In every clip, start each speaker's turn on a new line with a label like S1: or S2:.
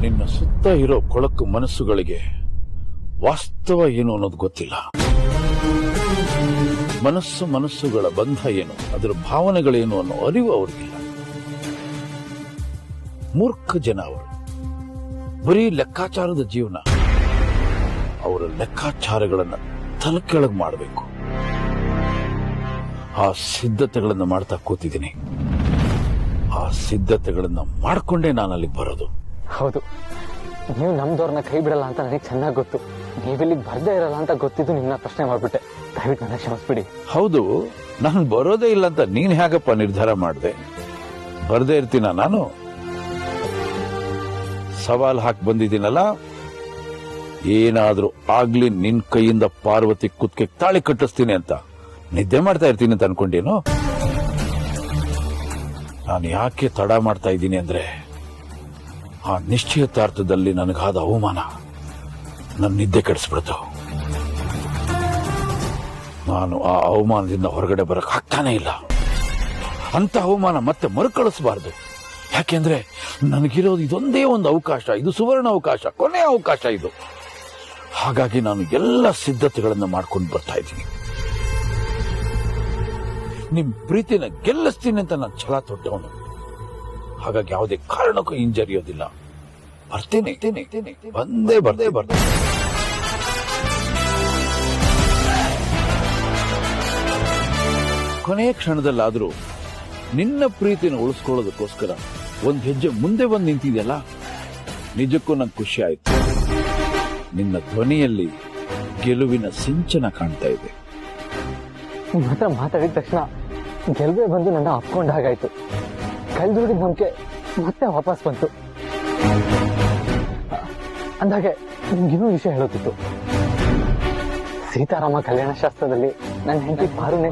S1: ನಿನ್ನ ಸುತ್ತ ಇರೋ ಕೊಳಕು ಮನಸ್ಸುಗಳಿಗೆ ವಾಸ್ತವ ಏನು ಅನ್ನೋದು ಗೊತ್ತಿಲ್ಲ. ಮನಸ್ಸುಗಳ ಬಂಧ ಏನು, ಅದರ ಭಾವನೆಗಳೇನು ಅನ್ನೋ ಅರಿವು ಅವ್ರಿಗಿಲ್ಲ. ಮೂರ್ಖ ಜನ ಅವರು, ಬರೀ ಲೆಕ್ಕಾಚಾರದ ಜೀವನ. ಅವರ ಲೆಕ್ಕಾಚಾರಗಳನ್ನ ತಲೆಕೆಳಗ್ ಮಾಡಬೇಕು. ಆ ಸಿದ್ಧತೆಗಳನ್ನ ಮಾಡ್ತಾ ಕೂತಿದ್ದೀನಿ. ಆ ಸಿದ್ಧತೆಗಳನ್ನ ಮಾಡ್ಕೊಂಡೇ ನಾನು ಅಲ್ಲಿಗೆ ಬರೋದು.
S2: ಹೌದು, ನೀವು ನಮ್ದವ್ರನ್ನ ಕೈ ಬಿಡಲ್ಲ ಅಂತ ನನಗೆ ಚೆನ್ನಾಗಿ ಗೊತ್ತು. ನೀವಿಲ್ಲಿಗೆ ಬರ್ದೇ ಇರಲ್ಲ ಅಂತ ಗೊತ್ತಿದ್ದು ನಿಮ್ಮನ್ನ ಪ್ರಶ್ನೆ ಮಾಡ್ಬಿಟ್ಟೆ. ದಯವಿಟ್ಟು ನನ್ನ ಕ್ಷಮಿಸ್ಬಿಡಿ.
S1: ಹೌದು, ನಾನು ಬರೋದೇ ಇಲ್ಲ ಅಂತ ನೀನ್ ಹೇಗಪ್ಪ ನಿರ್ಧಾರ ಮಾಡಿದೆ? ಬರ್ದೇ ಇರ್ತೀನ ನಾನು? ಸವಾಲ್ ಹಾಕಿ ಬಂದಿದ್ದೀನಲ್ಲ, ಏನಾದ್ರೂ ಆಗ್ಲಿ ನಿನ್ ಕೈಯಿಂದ ಪಾರ್ವತಿ ಕುತ್ತಿಗೆ ತಾಳಿ ಕಟ್ಟಿಸ್ತೀನಿ ಅಂತ ನಿದ್ದೆ ಮಾಡ್ತಾ ಇರ್ತೀನಿ ಅಂತ ಅನ್ಕೊಂಡೇನು? ನಾನು ಯಾಕೆ ತಡ ಮಾಡ್ತಾ ಇದ್ದೀನಿ ಅಂದ್ರೆ, ಆ ನಿಶ್ಚಯತಾರ್ಥದಲ್ಲಿ ನನಗಾದ ಅವಮಾನ ನನ್ನ ನಿದ್ದೆ ಕೆಡಿಸ್ಬಿಡ್ತು. ನಾನು ಆ ಅವಮಾನದಿಂದ ಹೊರಗಡೆ ಬರಕ್ ಆಗ್ತಾನೆ ಇಲ್ಲ. ಅಂತ ಅವಮಾನ ಮತ್ತೆ ಮರುಕಳಿಸಬಾರ್ದು. ಯಾಕೆಂದ್ರೆ ನನಗಿರೋದು ಇದೊಂದೇ ಒಂದು ಅವಕಾಶ. ಇದು ಸುವರ್ಣ ಅವಕಾಶ, ಕೊನೆಯ ಅವಕಾಶ ಇದು. ಹಾಗಾಗಿ ನಾನು ಎಲ್ಲ ಸಿದ್ಧತೆಗಳನ್ನು ಮಾಡ್ಕೊಂಡು ಬರ್ತಾ ಇದ್ದೀನಿ. ನಿಮ್ ಪ್ರೀತಿನ ಗೆಲ್ಲಿಸ್ತೀನಿ ಅಂತ ನಾನು ಛಲ ತೊಟ್ಟವನು. ಹಾಗಾಗಿ ಯಾವುದೇ ಕಾರಣಕ್ಕೂ ಹಿಂಜರಿಯೋದಿಲ್ಲ. ಬರ್ತೀನಿ, ಬಂದೇ. ಕೊನೆಯ ಕ್ಷಣದಲ್ಲಾದ್ರೂ ನಿನ್ನ ಪ್ರೀತಿನ ಉಳಿಸ್ಕೊಳ್ಳೋದಕ್ಕೋಸ್ಕರ ಒಂದ್ ಹೆಜ್ಜೆ ಮುಂದೆ ಬಂದು ನಿಂತಿದೆಯಲ್ಲ, ನಿಜಕ್ಕೂ ನಂಗೆ ಖುಷಿ ಆಯ್ತು. ನಿನ್ನ ಧ್ವನಿಯಲ್ಲಿ ಗೆಲುವಿನ ಸಿಂಚನ ಕಾಣ್ತಾ ಇದೆ.
S2: ನಿಮ್ಮ ಹತ್ರ ಮಾತಾಡಿದ ತಕ್ಷಣ ಗೆಲುವೇ ಬಂದು ನನ್ನ ಅಪ್ಕೊಂಡ ಹಾಗಾಯ್ತು. ಕಲ್ದೋಗಿದ ನಂಬಿಕೆ ಮತ್ತೆ ವಾಪಸ್ ಬಂತು. ಅಂದಾಗೆ ನಿಮ್ಗಿನ್ನೂ ವಿಷಯ ಹೇಳೋದಿತ್ತು. ಸೀತಾರಾಮ ಕಲ್ಯಾಣ ಶಾಸ್ತ್ರದಲ್ಲಿ ನನ್ನ ಹೆಂಡತಿ ಪಾರುನೇ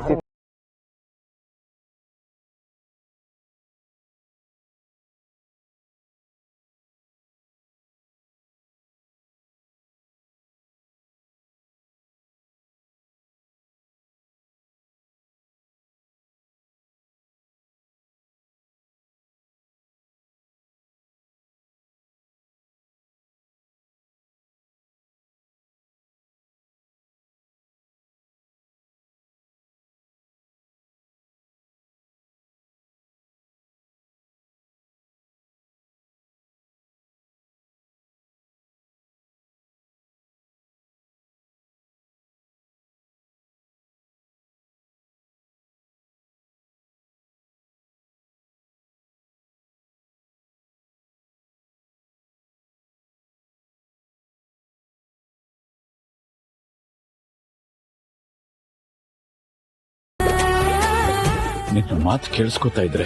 S1: ನಿನ್ನ ಮಾತು ಕೇಳಿಸ್ಕೊತಾ ಇದ್ರೆ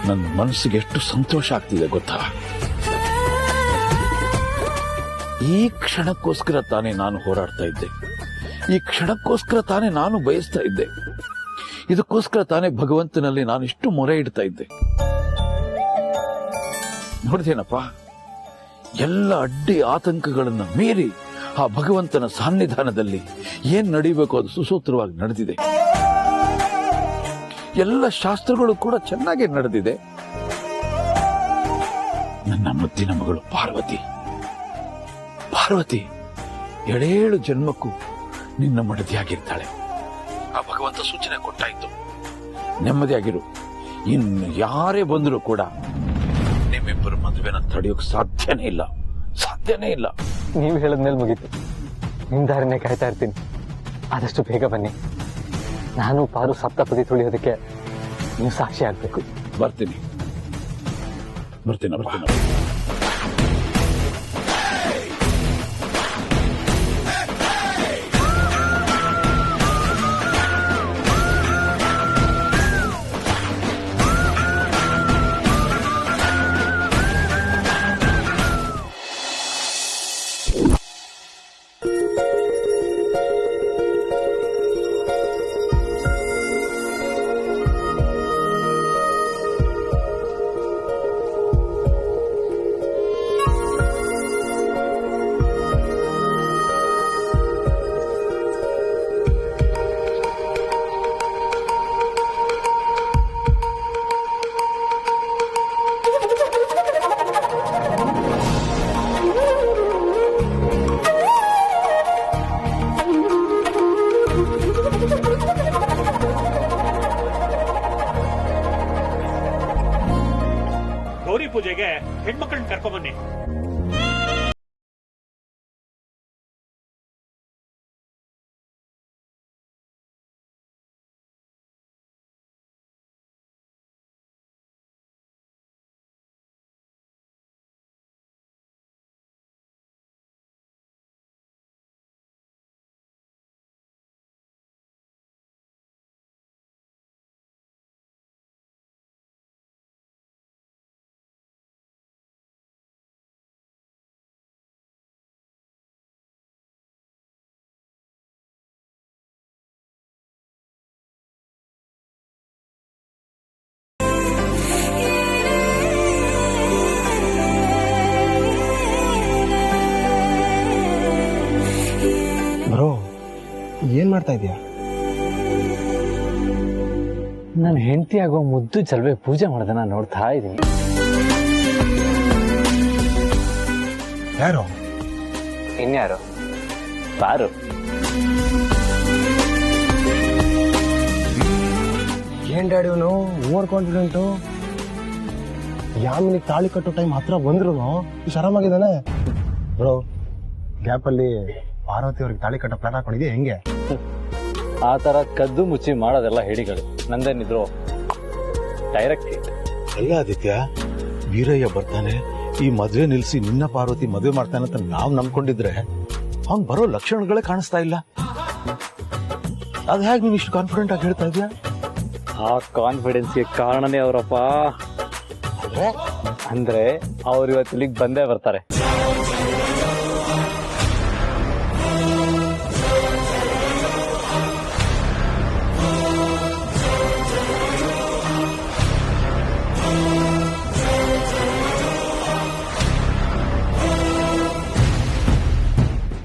S1: ನನ್ನ ಮನಸ್ಸಿಗೆ ಎಷ್ಟು ಸಂತೋಷ ಆಗ್ತಿದೆ ಗೊತ್ತಾ? ಈ ಕ್ಷಣಕ್ಕೋಸ್ಕರ ತಾನೇ ನಾನು ಹೋರಾಡ್ತಾ ಇದ್ದೆ. ಈ ಕ್ಷಣಕ್ಕೋಸ್ಕರ ತಾನೇ ನಾನು ಬಯಸ್ತಾ ಇದ್ದೆ. ಇದಕ್ಕೋಸ್ಕರ ತಾನೇ ಭಗವಂತನಲ್ಲಿ ನಾನು ಇಷ್ಟು ಮೊರೆ ಇಡ್ತಾ ಇದ್ದೆ. ನೋಡ್ದೇನಪ್ಪ, ಎಲ್ಲ ಅಡ್ಡಿ ಆತಂಕಗಳನ್ನ ಮೀರಿ ಆ ಭಗವಂತನ ಸಾನ್ನಿಧಾನದಲ್ಲಿ ಏನ್ ನಡೀಬೇಕು ಅದು ಸುಸೂತ್ರವಾಗಿ ನಡೆದಿದೆ. ಎಲ್ಲ ಶಾಸ್ತ್ರಗಳು ಕೂಡ ಚೆನ್ನಾಗಿ ನಡೆದಿದೆ. ನನ್ನ ಮುದ್ದಿನ ಮಗಳು ಪಾರ್ವತಿ 7 ಜನ್ಮಕ್ಕೂ ನಿನ್ನ ಮಡದಿಯಾಗಿರ್ತಾಳೆ. ಆ ಭಗವಂತ ಸೂಚನೆ ಕೊಟ್ಟಾಯ್ತು. ನೆಮ್ಮದಿಯಾಗಿರು. ಇನ್ನು ಯಾರೇ ಬಂದರೂ ಕೂಡ ನಿಮ್ಮಿಬ್ಬರು ಮದುವೆನ ತಡೆಯೋಕ್ ಸಾಧ್ಯನೇ ಇಲ್ಲ.
S2: ನೀವು ಹೇಳದ್ಮೇಲೆ ಮುಗೀತು. ನಿಮ್ ದಾರಿನೇ ಕಾಯ್ತಾ ಇರ್ತೀನಿ. ಆದಷ್ಟು ಬೇಗ ಬನ್ನಿ. ನಾನು ಪಾರು ಸಪ್ತಪದಿ ತುಳಿಯೋದಕ್ಕೆ ನೀವು ಸಾಕ್ಷಿ ಆಗ್ಬೇಕು.
S1: ಬರ್ತೀನಿ.
S3: ಗೌರಿ ಪೂಜೆಗೆ ಹೆಣ್ಮಕ್ಳನ್ನ ಕರ್ಕೊಂಬನ್ನಿ.
S4: ಬ್ರೋ ಏನ್ ಮಾಡ್ತಾ ಇದೀಯ?
S2: ನನ್ನ ಹೆಂಡತಿ ಆಗೋ ಮುದ್ದು ಚಲ್ವೆ ಪೂಜೆ ಮಾಡೋದನ್ನ ನೋಡ್ತಾ ಇದ್ದೀನಿ.
S4: ಯಾರು?
S2: ಇನ್ಯಾರು? ಪಾರು.
S4: ಏನ್ ಡ್ಯಾಡಿ ಇವನು ಓವರ್ ಕಾನ್ಫಿಡೆಂಟು. ಯಾಮಿನಿಗೆ ತಾಳಿ ಕಟ್ಟೋ ಟೈಮ್ ಹತ್ರ ಬಂದ್ರು ಇಷ್ಟು ಆರಾಮಾಗಿದ್ದಾನೆ. ಬ್ರೋ ಗ್ಯಾಪ್ ಅಲ್ಲಿ ಪಾರ್ವತಿ ಅವ್ರಿಗೆ ತಾಳಿ ಕಟ್ಟೋ ಪ್ಲಾನ್ ಹಾಕೊಂಡಿದ್ಯಾ ಹೆಂಗೆ?
S2: ಆ ತರ ಕದ್ದು ಮುಚ್ಚಿ ಮಾಡೋದೆಲ್ಲ ಹೇಳಿಗಳು, ನಂದೇನಿದ್ರು ಡೈರೆಕ್ಟ್.
S5: ಅಲ್ಲ ಆದಿತ್ಯ, ವೀರಯ್ಯ ಬರ್ತಾನೆ, ಈ ಮದ್ವೆ ನಿಲ್ಸಿ ನಿನ್ನ ಪಾರ್ವತಿ ಮದ್ವೆ ಮಾಡ್ತಾನೆ ಅಂತ ನಾವ್ ನಂಬ್ಕೊಂಡಿದ್ರೆ ಅವ್ನ್ ಬರೋ ಲಕ್ಷಣಗಳೇ ಕಾಣಿಸ್ತಾ ಇಲ್ಲ. ಅದ್ ಹೇಗೆ ನೀನ್ ಇಷ್ಟು ಕಾನ್ಫಿಡೆಂಟ್ ಆಗಿ ಹೇಳ್ತಾ ಇದೀಯ?
S2: ಆ ಕಾನ್ಫಿಡೆನ್ಸ್ಗೆ ಕಾರಣನೇ ಅವರಪ್ಪ. ಅಂದ್ರೆ ಅವ್ರು ಇವತ್ತು ಇಲ್ಲಿಗೆ ಬಂದೇ ಬರ್ತಾರೆ.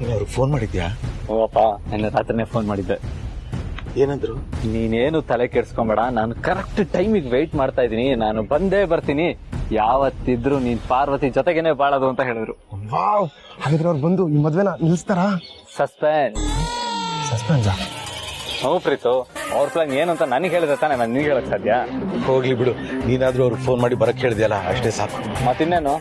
S5: ಅವ್ರಿಗೆ ಫೋನ್ ಮಾಡಿದ್ಯಾ?
S2: ಓಪ್ಪ, ನನ್ನ ರಾತ್ರಿನೇ ಫೋನ್ ಮಾಡಿದ್ದೆ.
S5: ಏನಂದ್ರು?
S2: ನೀನೇನು ತಲೆ ಕೆಡ್ಸ್ಕೊಂಬೇಡ, ನಾನು ಕರೆಕ್ಟ್ ಟೈಮಿಗೆ ವೆಯ್ಟ್ ಮಾಡ್ತಾ ಇದೀನಿ, ನಾನು ಬಂದೇ ಬರ್ತೀನಿ, ಯಾವತ್ತಿದ್ರು ನೀನ್ ಪಾರ್ವತಿ ಜೊತೆಗೇನೆ ಬಾಳೋದು ಅಂತ ಹೇಳಿದ್ರು.
S4: ವಾವ್, ಹಾಗಿದ್ರೆ ಅವ್ರು ಬಂದು ಈ ಮದ್ವೆನ ನಿಲ್ಸ್ತಾರಾ?
S2: ಸಸ್ಪೆನ್ಸ್.
S4: ಸಸ್ಪೆನ್ಸಾ?
S2: ಹ್ಞೂ ಪ್ರೀತು, ಅವ್ರ ಪ್ಲಾನ್ ಏನು ಅಂತ ನನಗೆ ಹೇಳಿದ್ರೆ ತಾನೆ ನಾನು ನಿನ್ಗೆ ಹೇಳಕ್ ಸಾಧ್ಯ?
S5: ಹೋಗ್ಲಿ ಬಿಡು, ನೀನಾದ್ರೂ ಅವ್ರಿಗೆ ಫೋನ್ ಮಾಡಿ ಬರಕ್ ಹೇಳಿದ್ಯಲ್ಲ, ಅಷ್ಟೇ ಸಾಕು.
S2: ಮತ್ತಿನ್ನೇನು,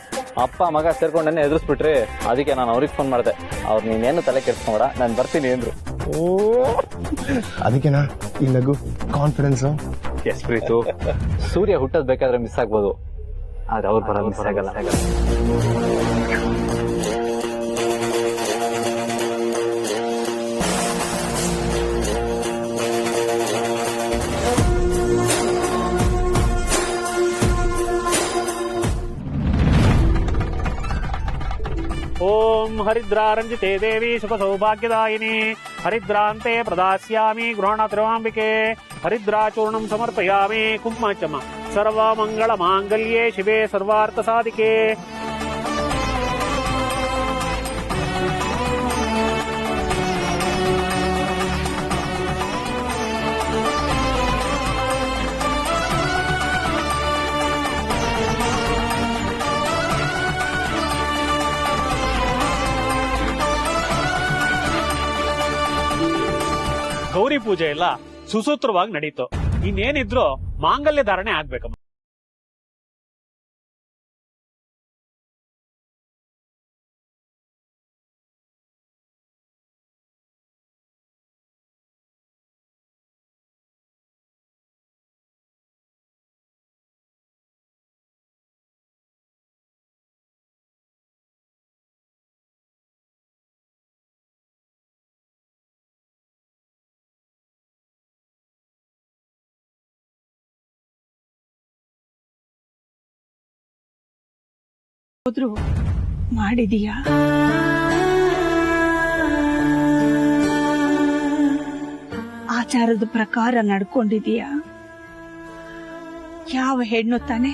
S2: ಅಪ್ಪ ಮಗ ಸೇರ್ಕೊಂಡು ನನ್ನ ಎದುರಿಸ್ಬಿಟ್ರಿ, ಅದಕ್ಕೆ ನಾನು ಅವ್ರಿಗೆ ಫೋನ್ ಮಾಡಿದೆ. ಅವ್ರು ನೀನೇನು ತಲೆ ಕೆಡ್ಸ್ಕೊಂಬೇಡ, ನಾನು ಬರ್ತೀನಿ ಅಂದ್ರು.
S4: ಓ, ಅದಕ್ಕೆನಾ ಈ ನಗು, ಕಾನ್ಫಿಡೆನ್ಸ್?
S2: ಎಸ್ ಪ್ರೀತು, ಸೂರ್ಯ ಹುಟ್ಟೋದ್ ಬೇಕಾದ್ರೆ ಮಿಸ್ ಆಗ್ಬೋದು, ಆದ್ರೆ ಅವ್ರು ಬರೋದು ಮಿಸ್ ಆಗಲ್ಲ.
S3: ಓಂ ಹರಿದ್ರಾರಂಜಿತೆ ದೇವಿ ಶುಭ ಸೌಭಾಗ್ಯದಾಯಿನಿ ಹರಿದ್ರಾಂತೆ ಪ್ರದಾಸ್ಯಾಮಿ ಗೃಹಣಾತ್ರಿವಾಂಬಿಕೆ ಹರಿದ್ರಾಚೂರ್ಣಂ ಸಮರ್ಪಯಾಮಿ ಕುಂಕುಮಾರ್ಚನ ಸರ್ವಮಂಗಳ ಮಾಂಗಲ್ಯೆ ಶಿವೆ ಸರ್ವಾರ್ಥ ಸಾಧಿಕೆ. ಗೌರಿ ಪೂಜೆ ಎಲ್ಲ ಸುಸೂತ್ರವಾಗಿ ನಡೀತು. ಇನ್ನೇನಿದ್ರು ಮಾಂಗಲ್ಯ ಧಾರಣೆ ಆಗ್ಬೇಕಮ್ಮ.
S6: ಹೋದ್ರು ಮಾಡಿದೀಯಾ? ಆಚಾರದ ಪ್ರಕಾರ ನಡ್ಕೊಂಡಿದೀಯಾ? ಯಾವ ಹೆಣ್ಣು ತಾನೆ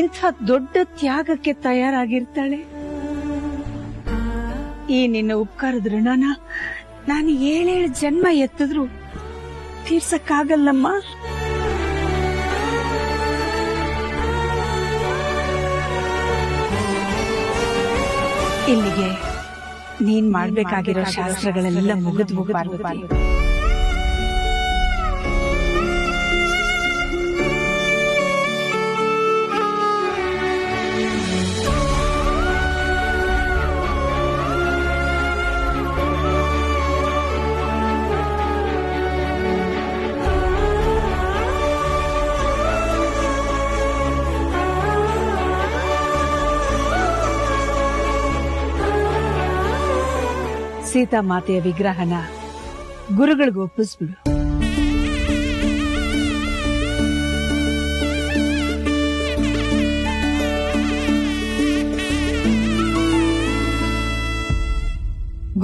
S6: ಇಂಥ ದೊಡ್ಡ ತ್ಯಾಗಕ್ಕೆ ತಯಾರಾಗಿರ್ತಾಳೆ? ಈ ನಿನ್ನ ಉಪಕಾರದ ಋಣನ ನಾನು 7 ಜನ್ಮ ಎತ್ತಿದ್ರು ತೀರ್ಸಕ್ಕಾಗಲ್ಲಮ್ಮ. ಇಲ್ಲಿಗೆ ನೀನ್ ಮಾಡ್ಬೇಕಾಗಿರೋ ಶಾಸ್ತ್ರಗಳೆಲ್ಲ ಮುಗಿದ್ವು ಪಾರ್ವತಿ. ಸೀತಾ ಮಾತೆಯ ವಿಗ್ರಹನ ಗುರುಗಳಿಗೆ ಒಪ್ಪಿಸ್ಬಿಡು.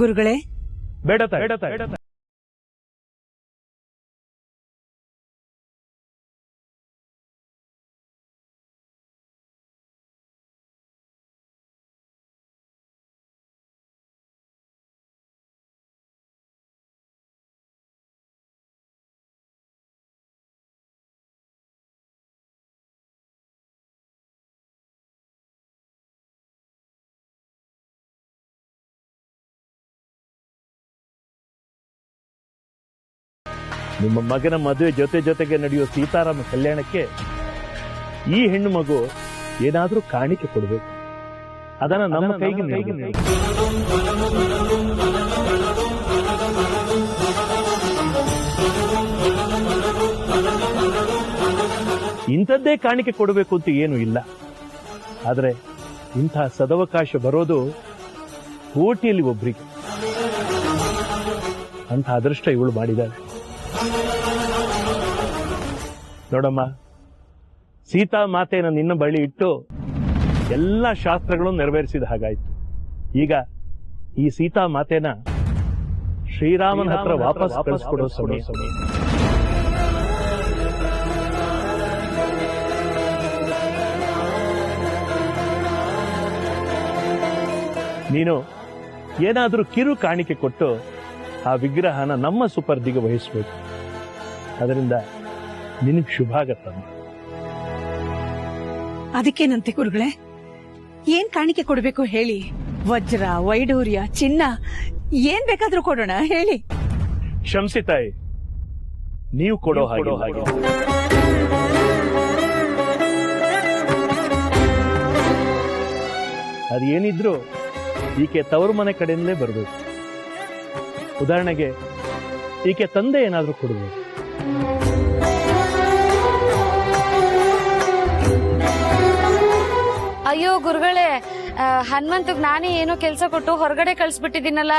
S6: ಗುರುಗಳೇ,
S7: ಬೇಡ ನಿಮ್ಮ ಮಗನ ಮದುವೆ ಜೊತೆಗೆ ನಡೆಯುವ ಸೀತಾರಾಮ ಕಲ್ಯಾಣಕ್ಕೆ ಈ ಹೆಣ್ಣು ಮಗು ಏನಾದ್ರೂ ಕಾಣಿಕೆ ಕೊಡಬೇಕು. ಅದನ್ನ ನಮ್ಮ ಕೈಗೆ ಇಂಥದ್ದೇ ಕಾಣಿಕೆ ಕೊಡಬೇಕು ಅಂತ ಏನು ಇಲ್ಲ. ಆದ್ರೆ ಇಂತಹ ಸದವಕಾಶ ಬರೋದು ಕೋಟಿಯಲ್ಲಿ ಒಬ್ರಿಗೆ. ಅಂತ ಅದೃಷ್ಟ ಇವಳು ಮಾಡಿದ್ದಾಳೆ. ನೋಡಮ್ಮ, ಸೀತಾ ಮಾತೆಯನ್ನು ನಿನ್ನ ಬಳಿ ಇಟ್ಟು ಎಲ್ಲ ಶಾಸ್ತ್ರಗಳನ್ನು ನೆರವೇರಿಸಿದ ಹಾಗಾಯ್ತು. ಈಗ ಈ ಸೀತಾ ಮಾತೆನ ಶ್ರೀರಾಮನ ಹತ್ರ ವಾಪಸ್ ಕಳಿಸ್ಕೊಡೋ ಸಮಯ. ನೀನು ಏನಾದ್ರೂ ಕಿರು ಕಾಣಿಕೆ ಕೊಟ್ಟು ಆ ವಿಗ್ರಹನ ನಮ್ಮ ಸುಪರ್ದಿಗೆ ವಹಿಸಬೇಕು. ಅದರಿಂದ ನಿನಗೆ ಶುಭ ಆಗತ್ತಮ್ಮ.
S6: ಅದಕ್ಕೇನಂತೆ ಗುರುಗಳೇ? ಏನ್ ಕಾಣಿಕೆ ಕೊಡ್ಬೇಕು ಹೇಳಿ. ವಜ್ರ, ವೈಡೂರ್ಯ, ಚಿನ್ನ ಏನ್ ಬೇಕಾದ್ರೂ ಕೊಡೋಣ ಹೇಳಿ.
S7: ಶಂಸಿತಾಯಿ, ನೀವು ಕೊಡೋ ಹಾಗೆ ಅದೇನಿದ್ರು ಈಕೆ ತವರು ಮನೆ ಕಡೆಯಿಂದಲೇ ಬರಬೇಕು. ಉದಾಹರಣೆಗೆ ಈಕೆ ತಂದೆ ಏನಾದ್ರೂ ಕೊಡಬೇಕು.
S8: ಅಯ್ಯೋ ಗುರುಗಳೇ, ಹನುಮಂತಗ್ ನಾನೇ ಏನೋ ಕೆಲ್ಸ ಕೊಟ್ಟು ಹೊರಗಡೆ ಕಳ್ಸ್ಬಿಟ್ಟಿದ್ದೀನಲ್ಲ.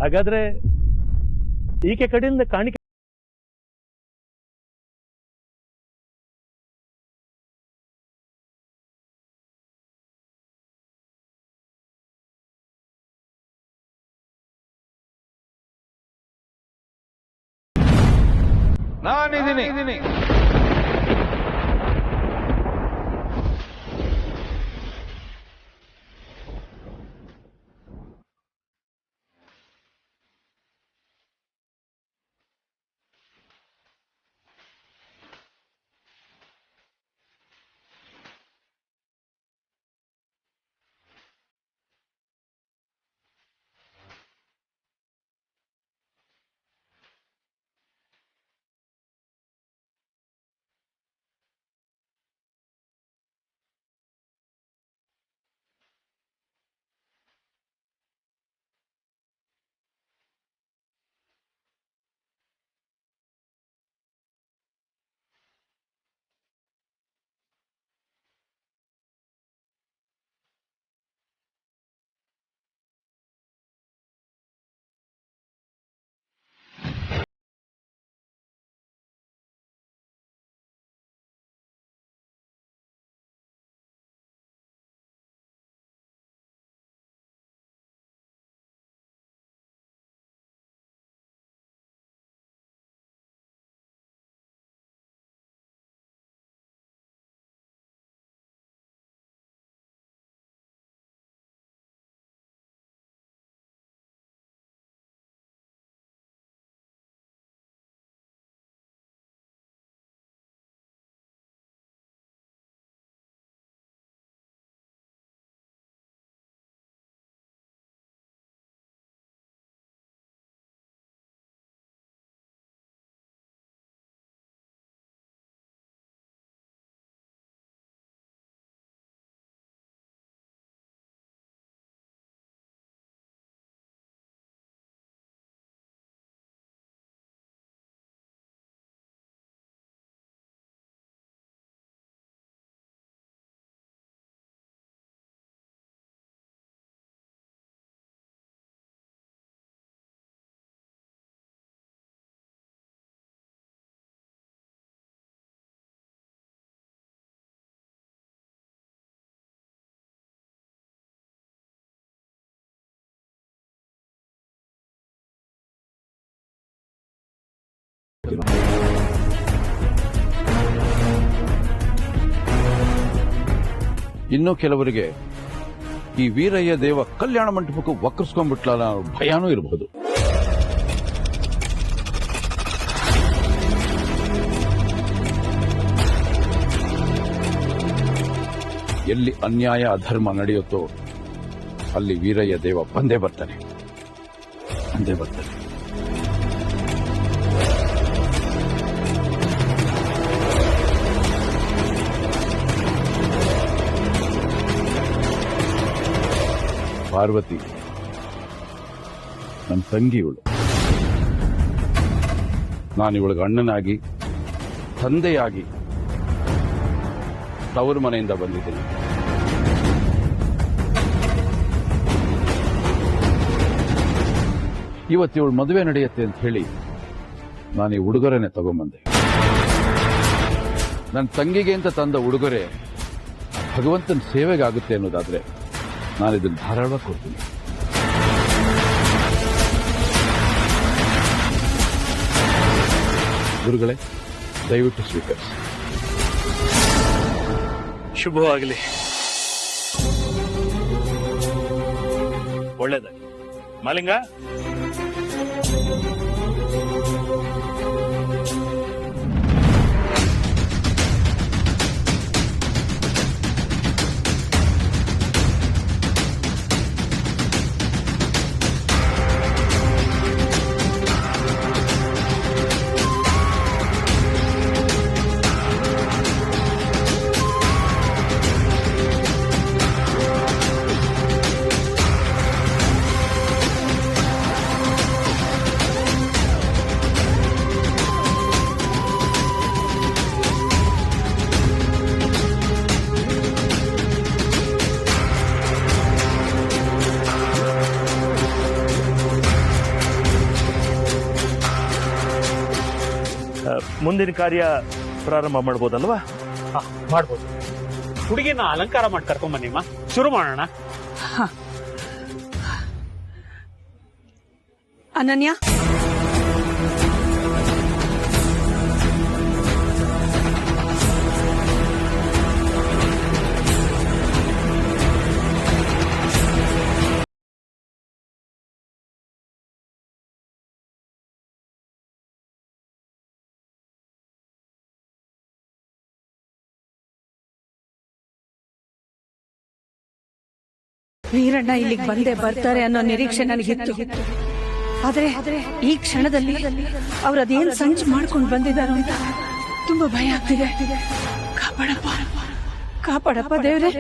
S7: ಹಾಗಾದ್ರೆ ಈಕೆ ಕಡೆಯಿಂದ ಕಾಣಿಕೆ
S1: ನಾನಿದ್ದೀನಿ. ಹೋಗ್ತೀನಿ. ಇನ್ನು ಕೆಲವರಿಗೆ ಈ ವೀರಯ್ಯ ದೇವ ಕಲ್ಯಾಣ ಮಂಟಪಕ್ಕೂ ವಕ್ರಿಸ್ಕೊಂಡ್ಬಿಟ್ಲಲ್ಲ ಅನ್ನೋ ಭಯನೂ ಇರಬಹುದು. ಎಲ್ಲಿ ಅನ್ಯಾಯ ಅಧರ್ಮ ನಡೆಯುತ್ತೋ ಅಲ್ಲಿ ವೀರಯ್ಯ ದೇವ ಬಂದೇ ಬರ್ತಾನೆ. ಪಾರ್ವತಿ ನನ್ನ ತಂಗಿ ಇವಳು. ನಾನು ಇವಳಿಗೆ ಅಣ್ಣನಾಗಿ ತಂದೆಯಾಗಿ ತವರು ಮನೆಯಿಂದ ಬಂದಿದ್ದೀನಿ. ಇವತ್ತು ಇವಳು ಮದುವೆ ನಡೆಯುತ್ತೆ ಅಂತ ಹೇಳಿ ನಾನು ಈ ಉಡುಗೊರೆನೆ ತಗೊಂಬಂದೆ. ನನ್ನ ತಂಗಿಗೆ ಅಂತ ತಂದ ಉಡುಗೊರೆ ಭಗವಂತನ ಸೇವೆಗಾಗುತ್ತೆ ಅನ್ನೋದಾದ್ರೆ ನಾನು ಇದನ್ನು ಧಾರಾಳವಾಗಿ ಕೊಡ್ತೀನಿ. ಗುರುಗಳೇ, ದಯವಿಟ್ಟು ಸ್ವೀಕರಿಸಿ.
S7: ಶುಭವಾಗಲಿ. ಒಳ್ಳೇದಾಗಲಿ. ಮಾಲಿಂಗ, ಮುಂದಿನ ಕಾರ್ಯ ಪ್ರಾರಂಭ ಮಾಡ್ಬೋದಲ್ವಾ?
S3: ಮಾಡ್ಬೋದು. ಹುಡುಗಿನ ಅಲಂಕಾರ ಮಾಡಿ ಕರ್ಕೊಂಡ್ ಬನ್ನಿಮ್ಮ, ಶುರು ಮಾಡೋಣ.
S6: ಅನನ್ಯ, ವೀರಣ್ಣ ಇಲ್ಲಿಗೆ ಬಂದೇ ಬರ್ತಾರೆ ಅನ್ನೋ ನಿರೀಕ್ಷೆ ನನಗಿತ್ತು. ಆದ್ರೆ ಈ ಕ್ಷಣದಲ್ಲಿ ಅವ್ರು ಅದೇನ್ ಸಂಚು ಮಾಡ್ಕೊಂಡು ಬಂದಿದ್ದಾರೋ ಅಂತ ತುಂಬಾ ಭಯ ಆಗ್ತಿದೆ. ಕಾಪಾಡಪ್ಪ ದೇವ್ರೆ.